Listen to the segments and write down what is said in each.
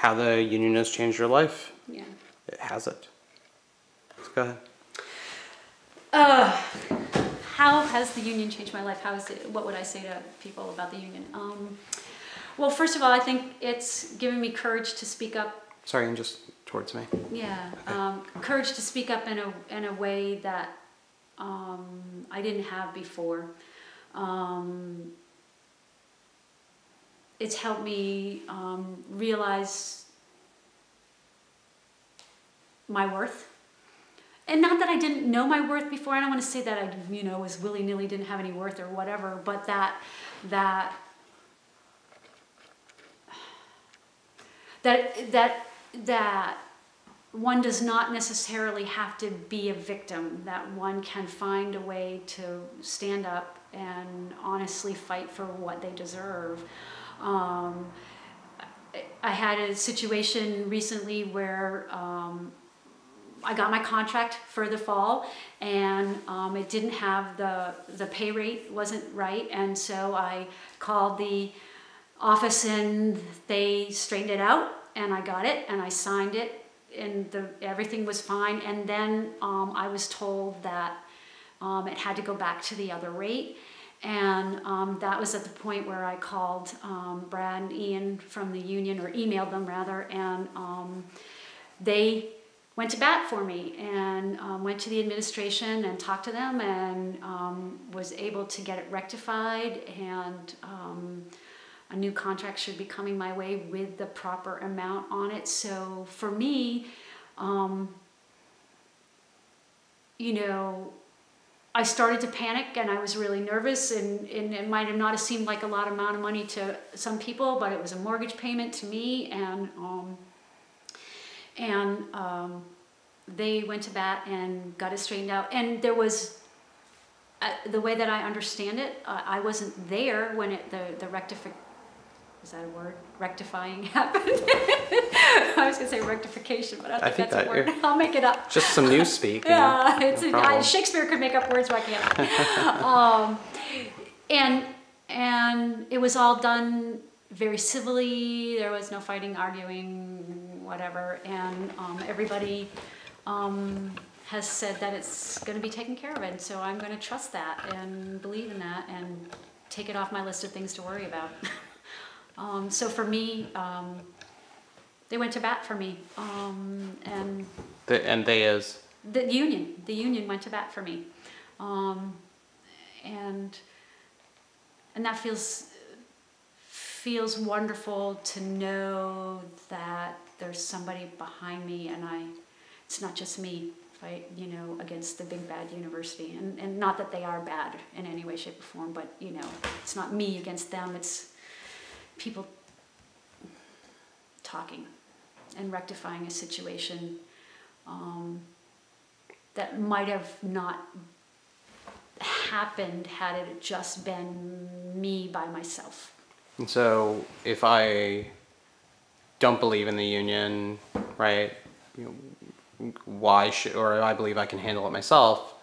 how the union has changed your life. Yeah. It has it. Let's go ahead. How has the union changed my life? How is it? What would I say to people about the union? Well, first of all, I think it's given me courage to speak up. Sorry, and just towards me. Yeah, Okay. courage to speak up in a way that I didn't have before. It's helped me realize my worth. And not that I didn't know my worth before. I don't want to say that I, was willy-nilly, didn't have any worth or whatever, but that one does not necessarily have to be a victim, that one can find a way to stand up and honestly fight for what they deserve. I had a situation recently where I got my contract for the fall, and it didn't have the pay rate wasn't right, and so I called the office and they straightened it out, and I got it and I signed it, and everything was fine. And then I was told that it had to go back to the other rate, and that was at the point where I called Brad and Ian from the union, or emailed them rather, and they went to bat for me, and went to the administration and talked to them, and was able to get it rectified, and a new contract should be coming my way with the proper amount on it. So for me, I started to panic, and I was really nervous, and it might have not seemed like a lot amount of money to some people, but it was a mortgage payment to me, and they went to bat and got it straightened out. And there was, the way that I understand it, I wasn't there when the is that a word? Rectifying happened. I was going to say rectification, but I think that's a word. I'll make it up. Just some news speak. Yeah, Shakespeare could make up words, why can't I? And it was all done very civilly. There was no fighting, arguing, whatever. And everybody has said that it's going to be taken care of. And so I'm going to trust that and believe in that and take it off my list of things to worry about. So for me, they went to bat for me. And they is? The union went to bat for me. And that feels wonderful to know that there's somebody behind me, and it's not just me fight, against the big bad university, and not that they are bad in any way, shape, or form, but it's not me against them. It's people talking and rectifying a situation that might have not happened had it just been me by myself. And so if I don't believe in the union, right, or I believe I can handle it myself,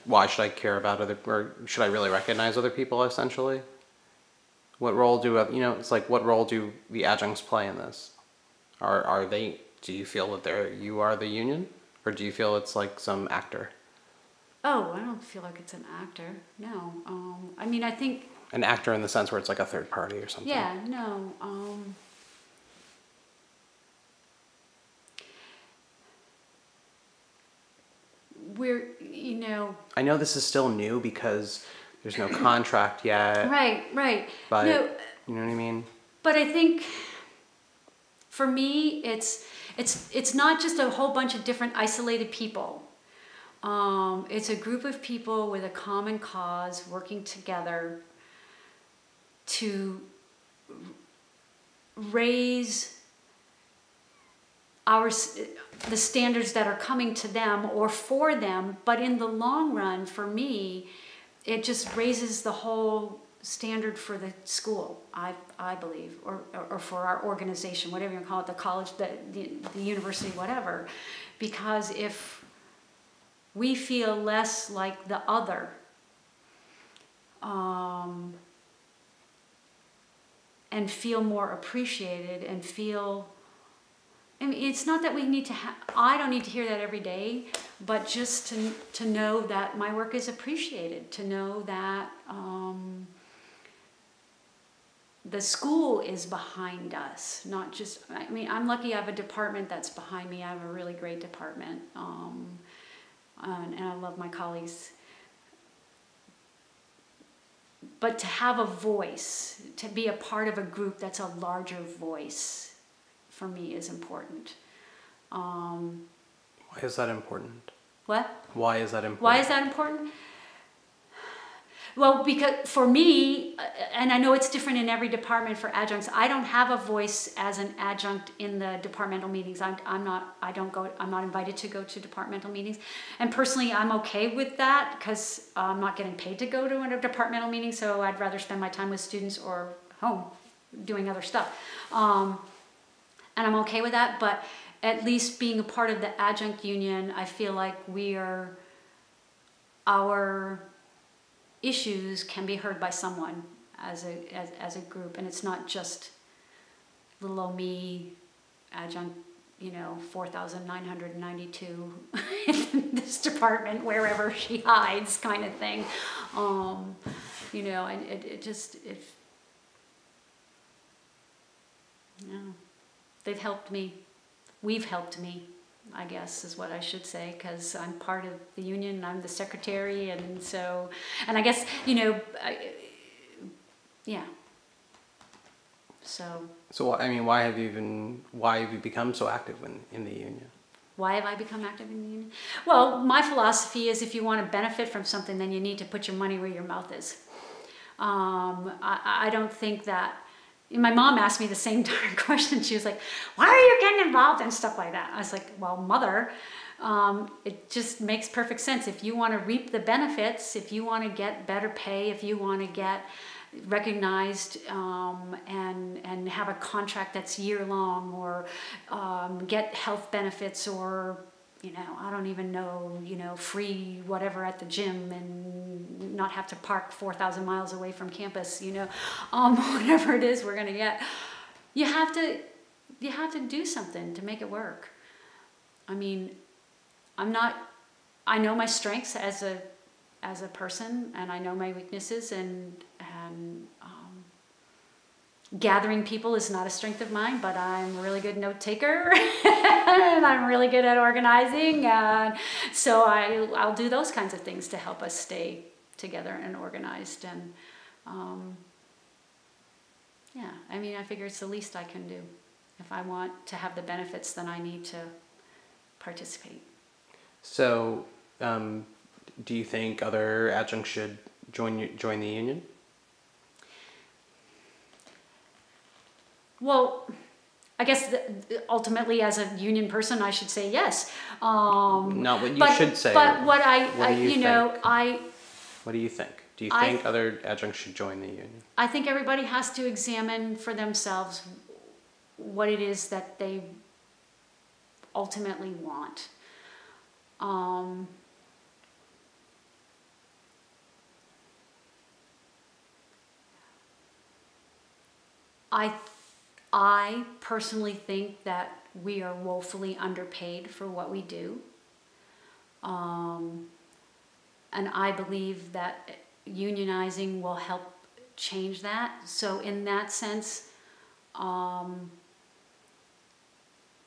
why should I care about or should I really recognize other people, essentially? What role do, what role do the adjuncts play in this? Do you feel that you are the union? Or do you feel it's like some actor? Oh, I don't feel like it's an actor, no. I think... An actor in the sense where it's like a third party or something? Yeah, no. I know this is still new because there's no contract yet. Right. But, no, you know what I mean? But I think, for me, it's not just a whole bunch of different isolated people. It's a group of people with a common cause working together to raise the standards that are coming to them or for them, but in the long run, for me, it just raises the whole standard for the school, I believe, or for our organization, whatever you want to call it, the college, the university, whatever. Because if we feel less like the other, and feel more appreciated and feel, I mean, it's not that we need to I don't need to hear that every day, but just to know that my work is appreciated, to know that the school is behind us, not just, I mean, I'm lucky I have a department that's behind me. I have a really great department, and I love my colleagues. But to have a voice, to be a part of a group that's a larger voice, for me is important. Why is that important? What? Why is that important? Why is that important? Well, because for me, and I know it's different in every department for adjuncts, I don't have a voice as an adjunct in the departmental meetings. I'm not invited to go to departmental meetings. And personally, I'm okay with that because I'm not getting paid to go to a departmental meeting, so I'd rather spend my time with students or home doing other stuff. And I'm okay with that, but at least being a part of the adjunct union, I feel like our issues can be heard by someone as a group, and it's not just little old me, adjunct, 4,992 in this department, wherever she hides, kind of thing. They've helped me. We've helped me, I guess is what I should say, because I'm part of the union, I'm the secretary, and I guess, yeah. So, I mean, why have you become so active in the union? Why have I become active in the union? Well, my philosophy is if you want to benefit from something, then you need to put your money where your mouth is. I don't think that. My mom asked me the same darn question. She was like, why are you getting involved in stuff like that? I was like, well, mother, it just makes perfect sense. If you want to reap the benefits, if you want to get better pay, if you want to get recognized and have a contract that's year-long, or get health benefits, or I don't even know, free whatever at the gym and not have to park 4,000 miles away from campus, whatever it is we're going to get. You have to do something to make it work. I mean, I know my strengths as a person, and I know my weaknesses, and gathering people is not a strength of mine, but I'm a really good note taker and I'm really good at organizing. So I'll do those kinds of things to help us stay together and organized. And I figure it's the least I can do. If I want to have the benefits, then I need to participate. So, do you think other adjuncts should join the union? Well, I guess ultimately, as a union person, I should say yes. Not what you should say. But what What do you think? Do you think other adjuncts should join the union? I think everybody has to examine for themselves what it is that they ultimately want. I personally think that we are woefully underpaid for what we do. And I believe that unionizing will help change that. So in that sense,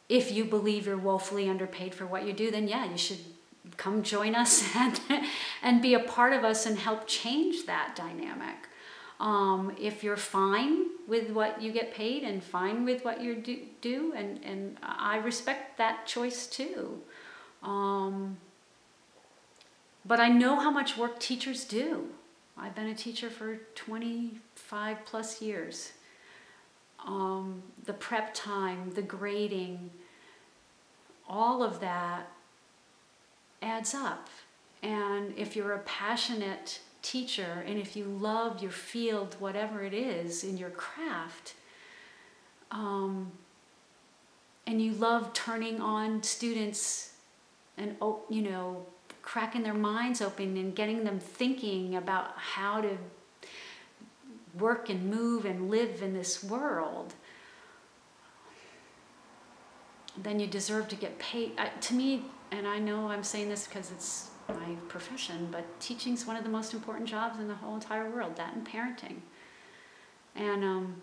if you believe you're woefully underpaid for what you do, then yeah, you should come join us and be a part of us and help change that dynamic. If you're fine with what you get paid and fine with what you do, and I respect that choice too. But I know how much work teachers do. I've been a teacher for 25 plus years. The prep time, the grading, all of that adds up. And if you're a passionate teacher, and if you love your field, whatever it is in your craft, and you love turning on students and cracking their minds open and getting them thinking about how to work and move and live in this world, then you deserve to get paid. To me, and I know I'm saying this because it's my profession, but teaching's one of the most important jobs in the whole entire world, that and parenting. And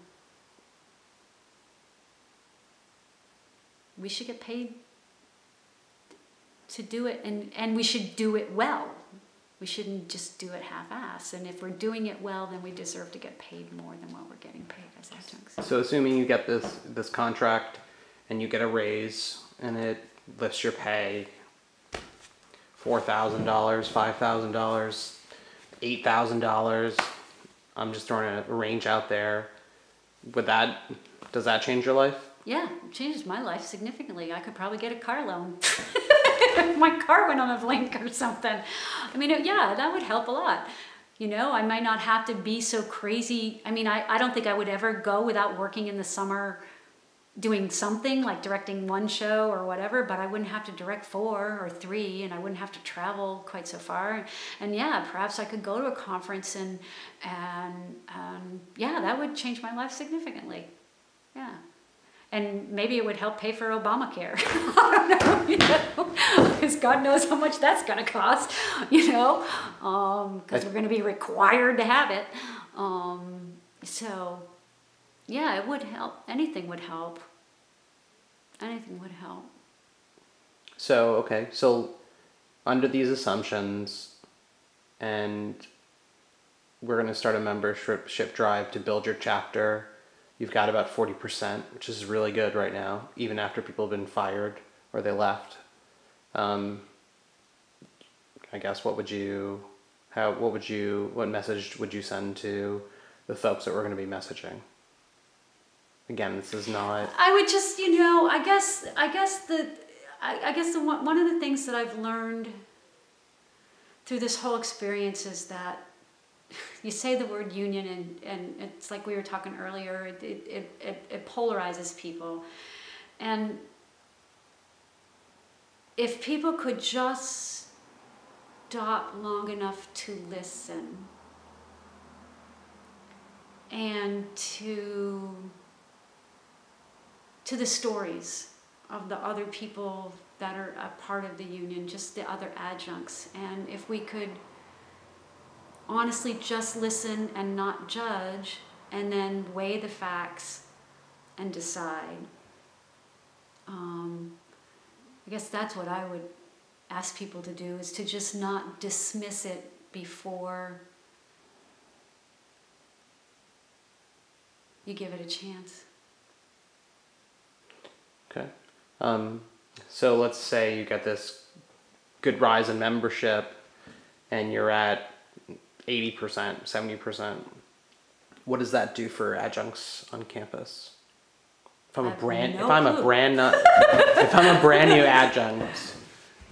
we should get paid to do it, and we should do it well. We shouldn't just do it half-ass. And if we're doing it well, then we deserve to get paid more than what we're getting paid as adjuncts. So assuming you get this contract and you get a raise and it lifts your pay $4,000, $5,000, $8,000, I'm just throwing a range out there. Does that change your life? Yeah, it changes my life significantly. I could probably get a car loan. If my car went on a blink or something. I mean, yeah, that would help a lot. You know, I might not have to be so crazy. I mean, I don't think I would ever go without working in the summer doing something like directing one show or whatever, but I wouldn't have to direct 4 or 3, and I wouldn't have to travel quite so far. And yeah, perhaps I could go to a conference and yeah, that would change my life significantly. Yeah. And maybe it would help pay for Obamacare. I don't know, you know, because God knows how much that's going to cost, you know, because we're going to be required to have it. So, yeah, it would help. Anything would help. Anything would help. So, okay, so under these assumptions, and we're going to start a membership drive to build your chapter. You've got about 40%, which is really good right now, even after people have been fired or they left. I guess what message would you send to the folks that we're going to be messaging? Again, this is not. I would just, you know, I guess one of the things that I've learned through this whole experience is that you say the word union and it's like we were talking earlier, it polarizes people. And if people could just stop long enough to listen and to the stories of the other people that are a part of the union, just the other adjuncts, and if we could honestly just listen and not judge, and then weigh the facts and decide. I guess that's what I would ask people to do, is to just not dismiss it before you give it a chance. Okay. So let's say you get this good rise in membership and you're at 80%, 70%. What does that do for adjuncts on campus? If I'm a brand new adjunct,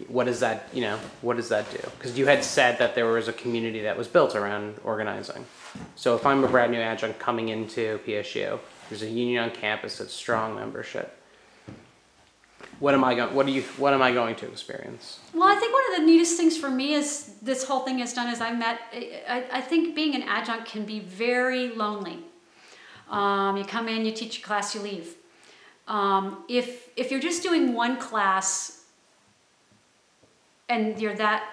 what does that do? Because you had said that there was a community that was built around organizing. So if I'm a brand new adjunct coming into PSU, there's a union on campus that's strong membership. What am I going to experience? Well, I think one of the neatest things for me is this whole thing has done is I think being an adjunct can be very lonely. You come in, you teach a class, you leave. If you're just doing one class and you're that,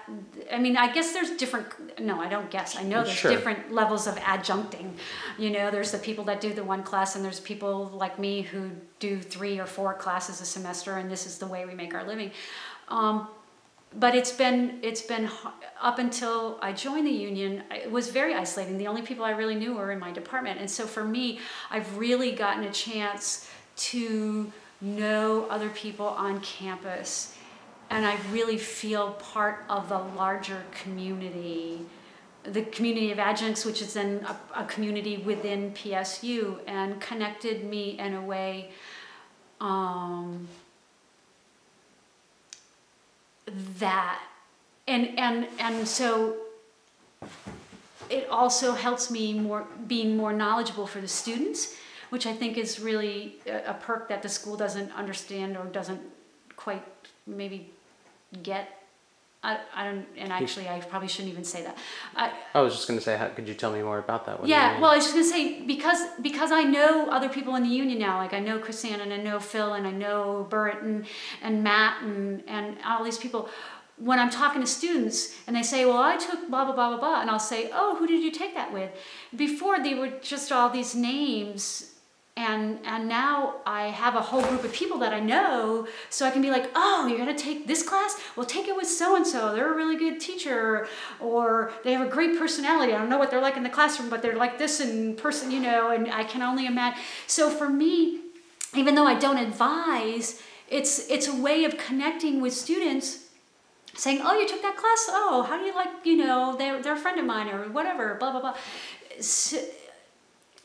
I mean, I guess there's different, no, I don't guess. I know there's different levels of adjuncting. You know, there's the people that do the one class, and there's people like me who do 3 or 4 classes a semester, and this is the way we make our living. But it's been up until I joined the union, it was very isolating. The only people I really knew were in my department. And so for me, I've really gotten a chance to know other people on campus. And I really feel part of the larger community, the community of adjuncts, which is then a community within PSU, and connected me in a way that, and so it also helps me being more knowledgeable for the students, which I think is really a perk that the school doesn't understand or doesn't quite maybe get I don't, and actually I probably shouldn't even say that. I was just going to say, could you tell me more about that? What do you Yeah, mean? well, I was just gonna say, because I know other people in the union now, like I know Chrisanne and I know Phil and I know Bert and Matt and all these people. When I'm talking to students and they say, well, I took blah, blah, blah, blah, blah, and I'll say, oh, who did you take that with? Before they were just all these names, and now I have a whole group of people that I know, so I can be like, oh, you're gonna take this class? Well, take it with so-and-so, they're a really good teacher, or they have a great personality. I don't know what they're like in the classroom, but they're like this in person, you know, and I can only imagine. So for me, even though I don't advise, it's a way of connecting with students, saying, oh, you took that class? Oh, how do you like, you know, they're a friend of mine or whatever, blah, blah, blah. So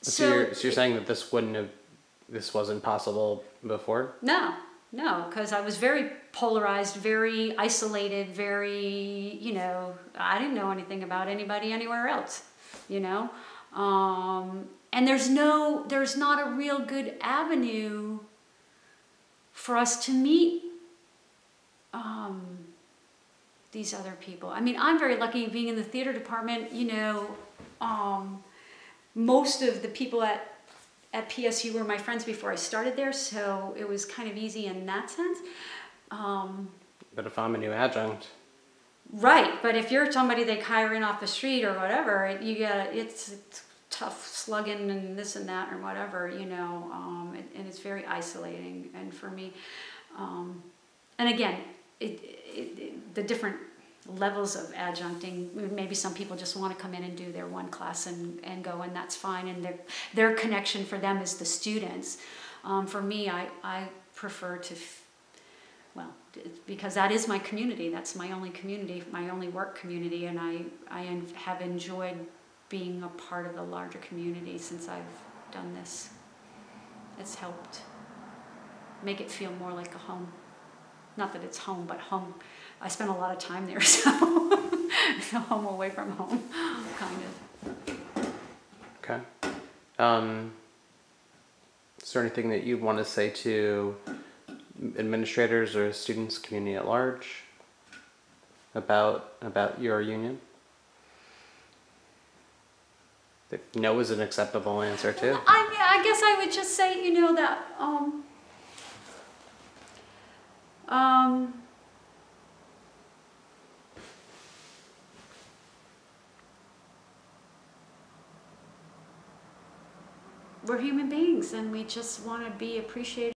you're saying that this wasn't possible before? No, because I was very polarized, very isolated, very, you know, I didn't know anything about anybody anywhere else, you know. And there's not a real good avenue for us to meet these other people. I mean, I'm very lucky being in the theater department, you know. Most of the people at PSU were my friends before I started there, so it was kind of easy in that sense. But if I'm a new adjunct, right? But if you're somebody they hire in off the street or whatever, it's tough slugging and this and that or whatever, you know. And it's very isolating. And for me, and again, the different levels of adjuncting, maybe some people just want to come in and do their one class and go, and that's fine, and their connection for them is the students. For me, I prefer to, well, because that is my community, that's my only community, my only work community, and I have enjoyed being a part of the larger community since I've done this. It's helped make it feel more like a home. Not that it's home, but home. I spent a lot of time there, so home away from home, kind of. Okay. Is there anything that you'd want to say to administrators or students, community at large, about your union? That no is an acceptable answer too. I guess I would just say, you know, that we're human beings and we just want to be appreciated